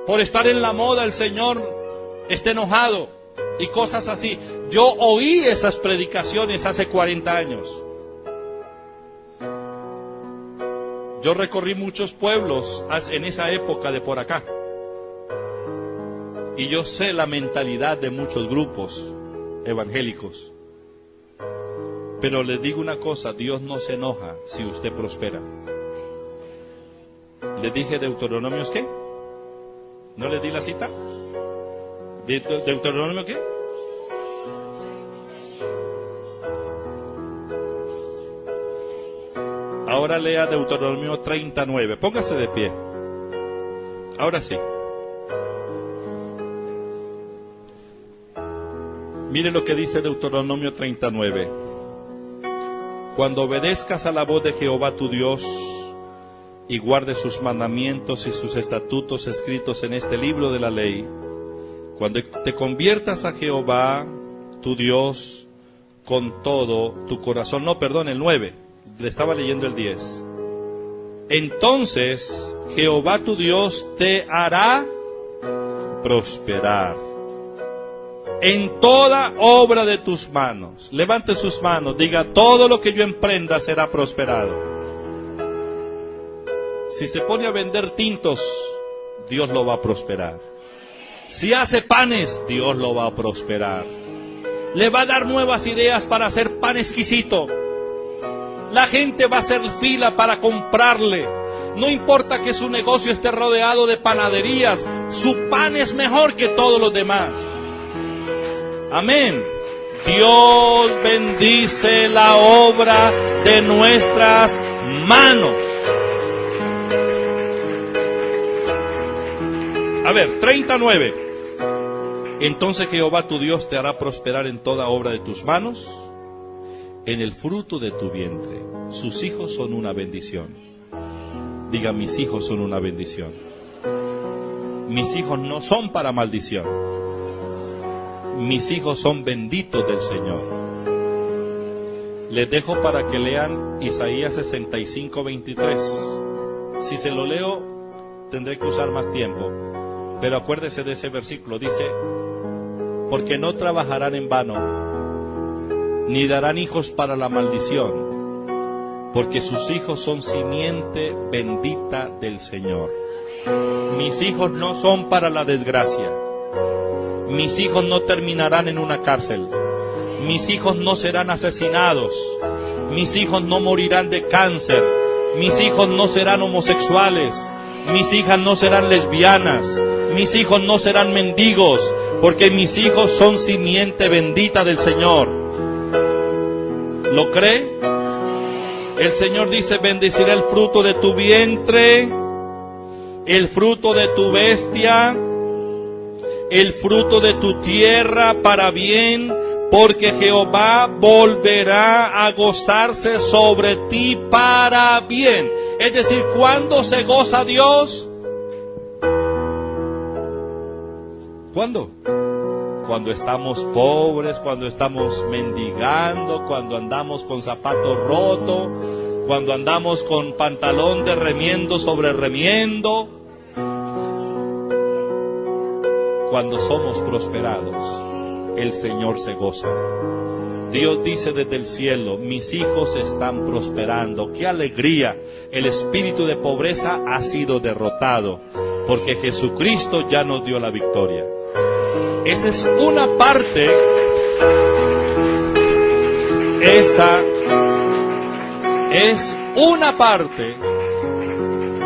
Por estar en la moda el Señor está enojado y cosas así. Yo oí esas predicaciones hace 40 años. Yo recorrí muchos pueblos en esa época de por acá. Y yo sé la mentalidad de muchos grupos evangélicos. Pero le digo una cosa, Dios no se enoja si usted prospera. ¿Le dije Deuteronomios qué? ¿No le di la cita? ¿Deuteronomio qué? Ahora lea Deuteronomio 39. Póngase de pie. Ahora sí. Mire lo que dice Deuteronomio 39. Cuando obedezcas a la voz de Jehová tu Dios y guardes sus mandamientos y sus estatutos escritos en este libro de la ley, cuando te conviertas a Jehová tu Dios con todo tu corazón, no, perdón, el 9, le estaba leyendo el 10. Entonces Jehová tu Dios te hará prosperar en toda obra de tus manos. Levante sus manos, diga: todo lo que yo emprenda será prosperado. Si se pone a vender tintos, Dios lo va a prosperar. Si hace panes, Dios lo va a prosperar. Le va a dar nuevas ideas para hacer pan exquisito. La gente va a hacer fila para comprarle. No importa que su negocio esté rodeado de panaderías, su pan es mejor que todos los demás. Amén. Dios bendice la obra de nuestras manos. A ver, 39. Entonces Jehová tu Dios te hará prosperar en toda obra de tus manos, en el fruto de tu vientre. Sus hijos son una bendición. Diga: mis hijos son una bendición. Mis hijos no son para maldición. Mis hijos son benditos del Señor. Les dejo para que lean Isaías 65, 23. Si se lo leo, tendré que usar más tiempo. Pero acuérdese de ese versículo. Dice: porque no trabajarán en vano, ni darán hijos para la maldición, porque sus hijos son simiente bendita del Señor. Mis hijos no son para la desgracia. Mis hijos no terminarán en una cárcel. Mis hijos no serán asesinados. Mis hijos no morirán de cáncer. Mis hijos no serán homosexuales. Mis hijas no serán lesbianas. Mis hijos no serán mendigos, porque mis hijos son simiente bendita del Señor. ¿Lo cree? El Señor dice: bendeciré el fruto de tu vientre, el fruto de tu bestia, el fruto de tu tierra para bien, porque Jehová volverá a gozarse sobre ti para bien. Es decir, ¿cuándo se goza Dios? ¿Cuándo? Cuando estamos pobres, cuando estamos mendigando, cuando andamos con zapato roto, cuando andamos con pantalón de remiendo sobre remiendo. Cuando somos prosperados, el Señor se goza. Dios dice desde el cielo: mis hijos están prosperando. ¡Qué alegría! El espíritu de pobreza ha sido derrotado, porque Jesucristo ya nos dio la victoria. Esa es una parte. Esa es una parte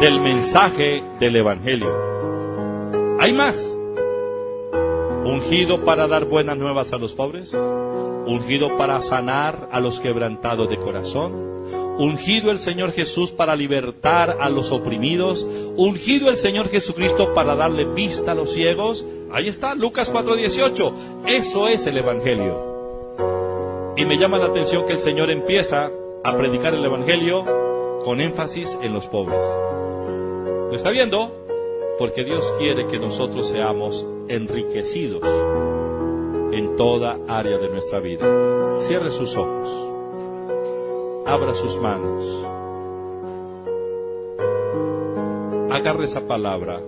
del mensaje del Evangelio. Hay más. Ungido para dar buenas nuevas a los pobres, ungido para sanar a los quebrantados de corazón, ungido el Señor Jesús para libertar a los oprimidos, ungido el Señor Jesucristo para darle vista a los ciegos. Ahí está, Lucas 4:18. Eso es el Evangelio. Y me llama la atención que el Señor empieza a predicar el Evangelio con énfasis en los pobres. ¿Lo está viendo? Porque Dios quiere que nosotros seamos enriquecidos en toda área de nuestra vida. Cierre sus ojos, abra sus manos, agarre esa palabra.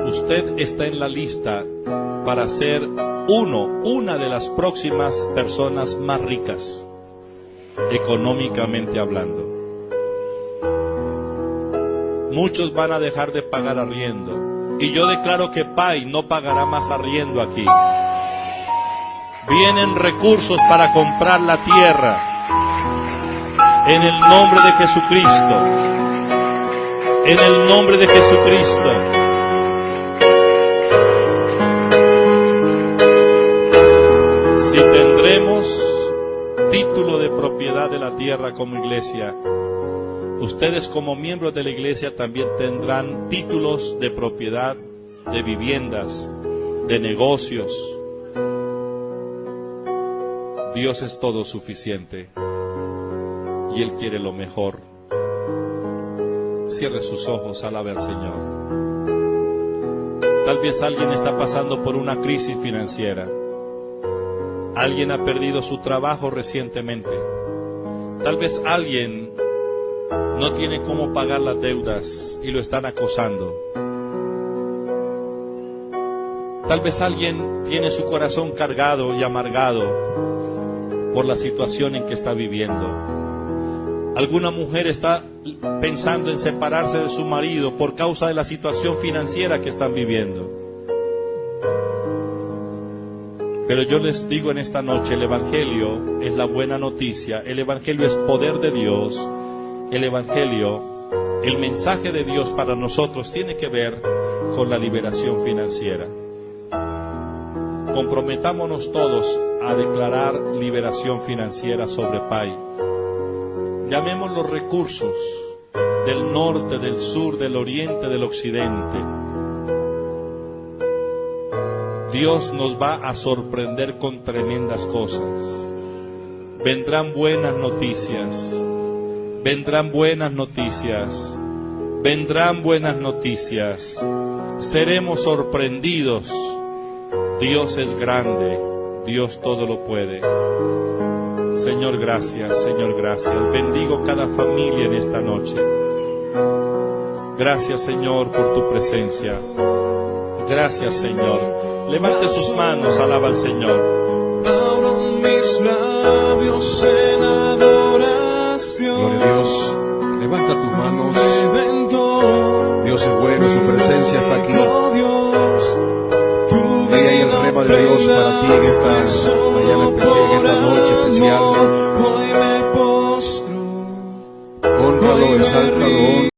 Usted está en la lista para ser una de las próximas personas más ricas, económicamente hablando. Muchos van a dejar de pagar arriendo. Y yo declaro que PAI no pagará más arriendo aquí. Vienen recursos para comprar la tierra. En el nombre de Jesucristo. En el nombre de Jesucristo. Si tendremos título de propiedad de la tierra como iglesia, ustedes como miembros de la iglesia también tendrán títulos de propiedad de viviendas, de negocios. Dios es todo suficiente y Él quiere lo mejor. Cierre sus ojos, alabe al Señor. Tal vez alguien está pasando por una crisis financiera. Alguien ha perdido su trabajo recientemente. Tal vez alguien no tiene cómo pagar las deudas y lo están acosando. Tal vez alguien tiene su corazón cargado y amargado por la situación en que está viviendo. Alguna mujer está pensando en separarse de su marido por causa de la situación financiera que están viviendo. Pero yo les digo en esta noche, el Evangelio es la buena noticia, el Evangelio es poder de Dios, el Evangelio, el mensaje de Dios para nosotros tiene que ver con la liberación financiera. Comprometámonos todos a declarar liberación financiera sobre PAI. Llamemos los recursos del norte, del sur, del oriente, del occidente. Dios nos va a sorprender con tremendas cosas. Vendrán buenas noticias. Vendrán buenas noticias. Vendrán buenas noticias. Seremos sorprendidos. Dios es grande. Dios todo lo puede. Señor, gracias. Señor, gracias. Bendigo cada familia en esta noche. Gracias, Señor, por tu presencia. Gracias, Señor. Levante sus manos, alaba al Señor. Abro mis labios en adoración. Gloria a Dios. Levanta tus manos. Redentor, Dios es bueno, su presencia está aquí. Dios, tu Ahí hay el rema de Dios para ti en esta mañana especial, en esta noche especial. hoy me postro. Honralo, exáltalo,